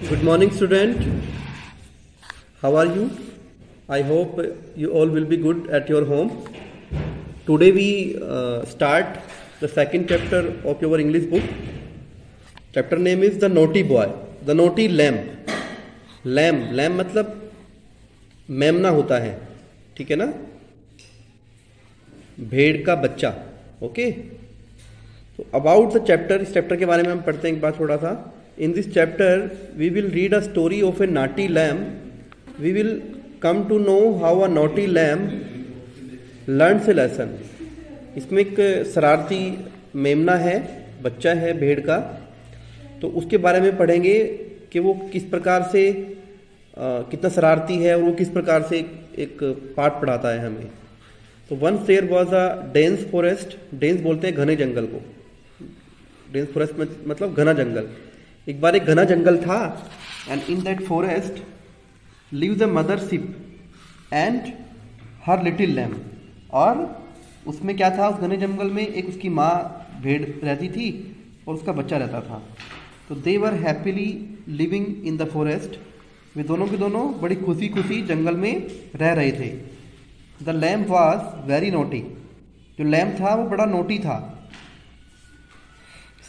Good morning, student. How are you? I hope you all will be good at your home. Today we start the second chapter of your English book. Chapter name is The Naughty Boy, The Naughty Lamb. Lamb मतलब मेमना होता है, ठीक है ना, भेड़ का बच्चा. ओके, तो अबाउट द चैप्टर, इस चैप्टर के बारे में हम पढ़ते हैं एक बार थोड़ा सा. In this chapter, we will read a story of a naughty lamb. We will come to know how a naughty lamb learns a lesson. इसमें एक शरारती मेमना है, बच्चा है भेड़ का, तो उसके बारे में पढ़ेंगे कि वो किस प्रकार से कितना शरारती है और वो किस प्रकार से एक पाठ पढ़ाता है हमें. तो once there was a dense forest. Dense बोलते हैं घने जंगल को. डेंस फॉरेस्ट मतलब घना जंगल. एक बार एक घना जंगल था. And in that forest lives a mother sheep and her little lamb. और उसमें क्या था, उस घने जंगल में एक उसकी माँ भेड़ रहती थी और उसका बच्चा रहता था. तो they were happily living in the forest. वे दोनों के दोनों बड़ी खुशी खुशी जंगल में रह रहे थे. The lamb was very naughty. जो लैम्ब था वो बड़ा नोटी था,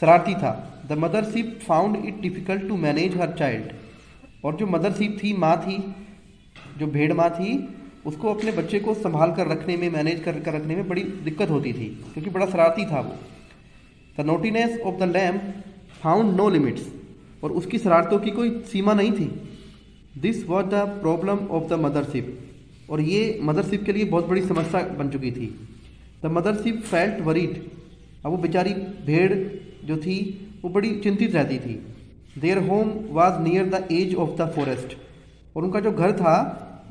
शरारती था. The mother sheep found it difficult to manage her child. और जो मदर शिप थी, माँ थी, जो भेड़ माँ थी, उसको अपने बच्चे को संभाल कर रखने में, मैनेज कर रखने में बड़ी दिक्कत होती थी, क्योंकि बड़ा शरारती था वो. The naughtiness of the lamb found no limits. और उसकी शरारतों की कोई सीमा नहीं थी. This was the problem of the mother sheep. और ये मदर शिप के लिए बहुत बड़ी समस्या बन चुकी थी. The mother ship felt worried. अब वो बेचारी भेड़ जो थी वो बड़ी चिंतित रहती थी. Their home was near the edge of the forest. और उनका जो घर था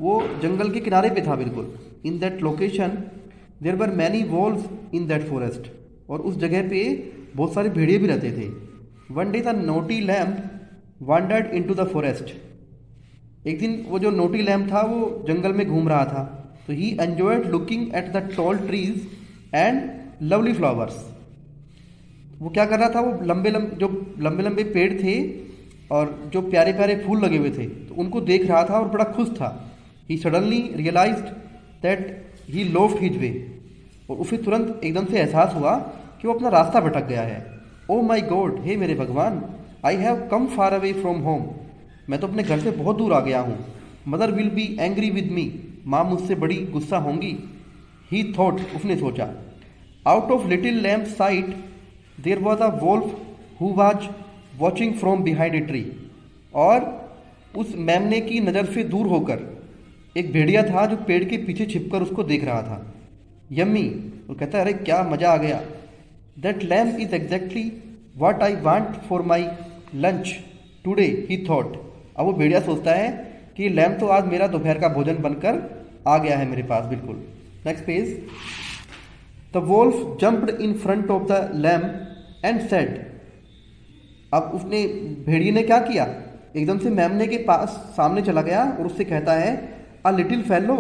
वो जंगल के किनारे पे था बिल्कुल. In that location there were many wolves in that forest. और उस जगह पे बहुत सारे भेड़िए भी रहते थे. One day the naughty lamb wandered into the forest. एक दिन वो जो नोटी लैम्ब था वो जंगल में घूम रहा था. तो ही enjoyed looking at the tall trees and lovely flowers. वो क्या कर रहा था, वो लंबे लंबे पेड़ थे और जो प्यारे प्यारे फूल लगे हुए थे, तो उनको देख रहा था और बड़ा खुश था. He suddenly realised that he lost his way. और उसे तुरंत एकदम से एहसास हुआ कि वो अपना रास्ता भटक गया है. ओ माई गॉड, हे मेरे भगवान, I have come far away from home. मैं तो अपने घर से बहुत दूर आ गया हूँ. Mother will be angry with me. माँ मुझसे बड़ी गुस्सा होंगी. ही थॉट, उसने सोचा. Out of little lamb sight there was a wolf who was watching from behind a tree. और उस मेमने की नज़र से दूर होकर एक भेड़िया था जो पेड़ के पीछे छिपकर उसको देख रहा था. यम्मी, वो कहता है, अरे क्या मज़ा आ गया. That lamb is exactly what I want for my lunch today, he thought. अब वो भेड़िया सोचता है कि लैम्ब तो आज मेरा दोपहर का भोजन बनकर आ गया है मेरे पास बिल्कुल. Next page. The Wolff jumped in front of the lamb and said. अब उसने, भेड़िए ने क्या किया, एकदम से मेमने के पास सामने चला गया और उससे कहता है, a little fellow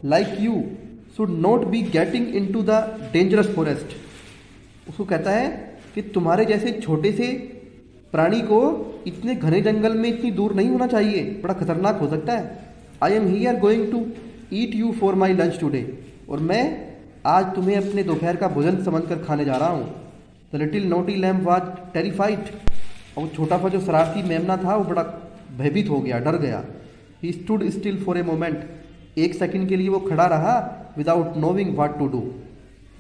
like you should not be getting into the dangerous forest. उसको कहता है कि तुम्हारे जैसे छोटे से प्राणी को इतने घने जंगल में इतनी दूर नहीं होना चाहिए, बड़ा खतरनाक हो सकता है. I am here going to eat you for my lunch today. और मैं आज तुम्हें अपने दोपहर का भोजन समझकर खाने जा रहा हूँ. The little naughty lamb was terrified. और वो छोटा सा जो शरारती मेमना था वो बड़ा भयभीत हो गया, डर गया. He stood still for a moment. एक सेकंड के लिए वो खड़ा रहा, without knowing what to do,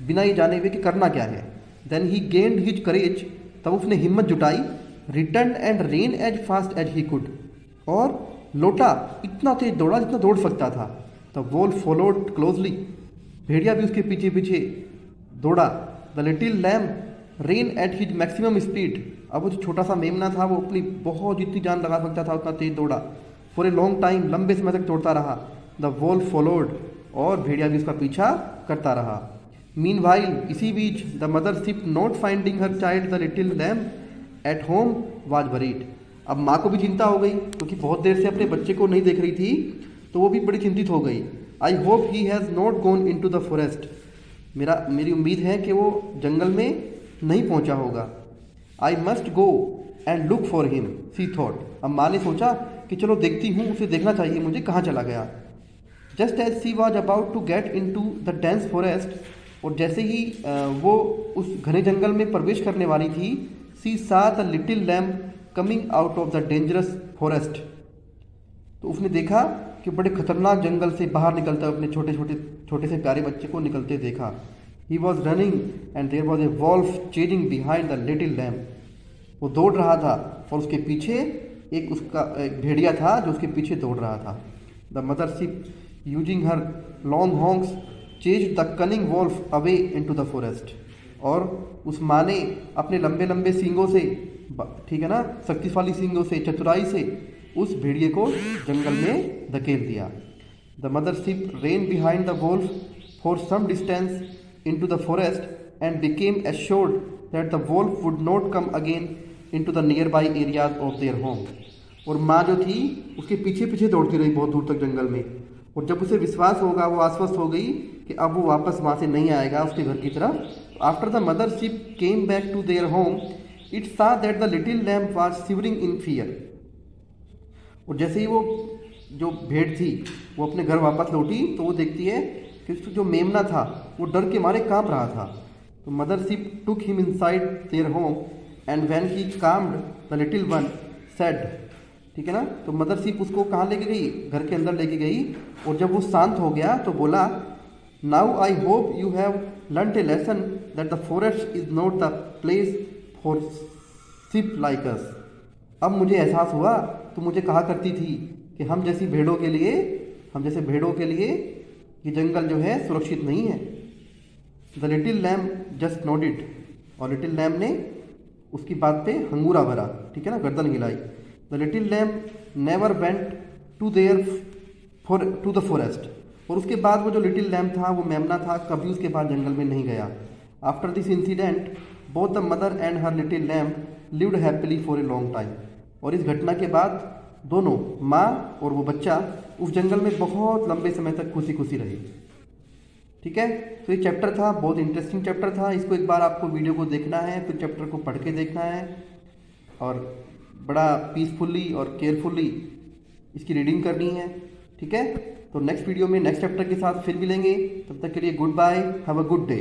बिना ये जाने हुए कि करना क्या है. Then he gained his courage. तब उसने हिम्मत जुटाई. Return and ran as fast as he could. और लौटा, इतना तेज दौड़ा जितना दौड़ सकता था. The wolf followed closely. भेड़िया भी उसके पीछे पीछे दौड़ा. The little lamb rain at his maximum speed. अब वो जो छोटा सा मेमना था वो अपनी बहुत जितनी जान लगा सकता था उतना तेज दौड़ा. फॉर ए लॉन्ग टाइम, लंबे समय तक दौड़ता रहा. The wolf followed. और भेड़िया भी उसका पीछा करता रहा. मीनवाइल, इसी बीच, the mother sheep not finding her child the little lamb at home was worried. अब माँ को भी चिंता हो गई, क्योंकि बहुत देर से अपने बच्चे को नहीं देख रही थी, तो वो भी बड़ी चिंतित हो गई. I hope he has not gone in to the forest. मेरी उम्मीद है कि वो जंगल में नहीं पहुंचा होगा. I must go and look for him, she thought. अब माँ ने सोचा कि चलो देखती हूँ, उसे देखना चाहिए मुझे, कहाँ चला गया। Just as she was about to get in to the dense forest, और जैसे ही वो उस घने जंगल में प्रवेश करने वाली थी, सी सा the little lamp coming out of the dangerous forest. तो उसने देखा कि बड़े खतरनाक जंगल से बाहर निकलता अपने छोटे से प्यारे बच्चे को निकलते देखा। He was running and there was a wolf chasing behind the little lamb. वो दौड़ रहा था और उसके पीछे एक भेड़िया था जो उसके पीछे दौड़ रहा था। The mother sheep using her long हॉन्ग्स chase the cunning wolf away into the forest. और उस माँ ने अपने लंबे लंबे सींगों से, ठीक है ना, शक्तिशाली सींगों से, चतुराई से उस भेड़िए को जंगल में धकेल दिया। The mother sheep ran behind the wolf for some distance into the forest and became assured that the wolf would not come again into the nearby areas of their home. और माँ जो थी उसके पीछे पीछे दौड़ती रही बहुत दूर तक जंगल में, और जब उसे विश्वास होगा, वो आश्वस्त हो गई कि अब वो वापस वहाँ से नहीं आएगा उसके घर की तरफ। After the mother sheep came back to their home it saw that the little lamb was shivering in fear. और जैसे ही वो जो भेड़ थी वो अपने घर वापस लौटी तो वो देखती है कि जो मेमना था वो डर के मारे कांप रहा था। तो mother ship took him inside their home and when he calmed the little one said, ठीक है ना। तो मदर शिप उसको कहाँ लेके गई, घर के अंदर लेके गई, और जब वो शांत हो गया तो बोला, now I hope you have learned A lesson that the forest is not the place for ship like us. अब मुझे एहसास हुआ, तो मुझे कहा करती थी कि हम जैसे भेड़ों के लिए ये जंगल जो है सुरक्षित नहीं है। द लिटिल लैम्प जस्ट नोडिड, और लिटिल लैम्प ने उसकी बात पे हंगूरा भरा, ठीक है ना, गर्दन हिलाई। The little lamb never went to the forest, और उसके बाद वो जो लिटिल लैम्प था, वो मेमना था, कभी उसके बाद जंगल में नहीं गया। After this incident both the mother and her little lamp lived happily for a long time. और इस घटना के बाद दोनों, माँ और वो बच्चा, उस जंगल में बहुत लंबे समय तक खुशी खुशी रहे। ठीक है, तो ये चैप्टर था, बहुत इंटरेस्टिंग चैप्टर था। इसको एक बार आपको वीडियो को देखना है, फिर चैप्टर को पढ़ के देखना है, और बड़ा पीसफुली और केयरफुली इसकी रीडिंग करनी है। ठीक है, तो नेक्स्ट वीडियो में नेक्स्ट चैप्टर के साथ फिर मिलेंगे। तब तक के लिए goodbye, have a good day.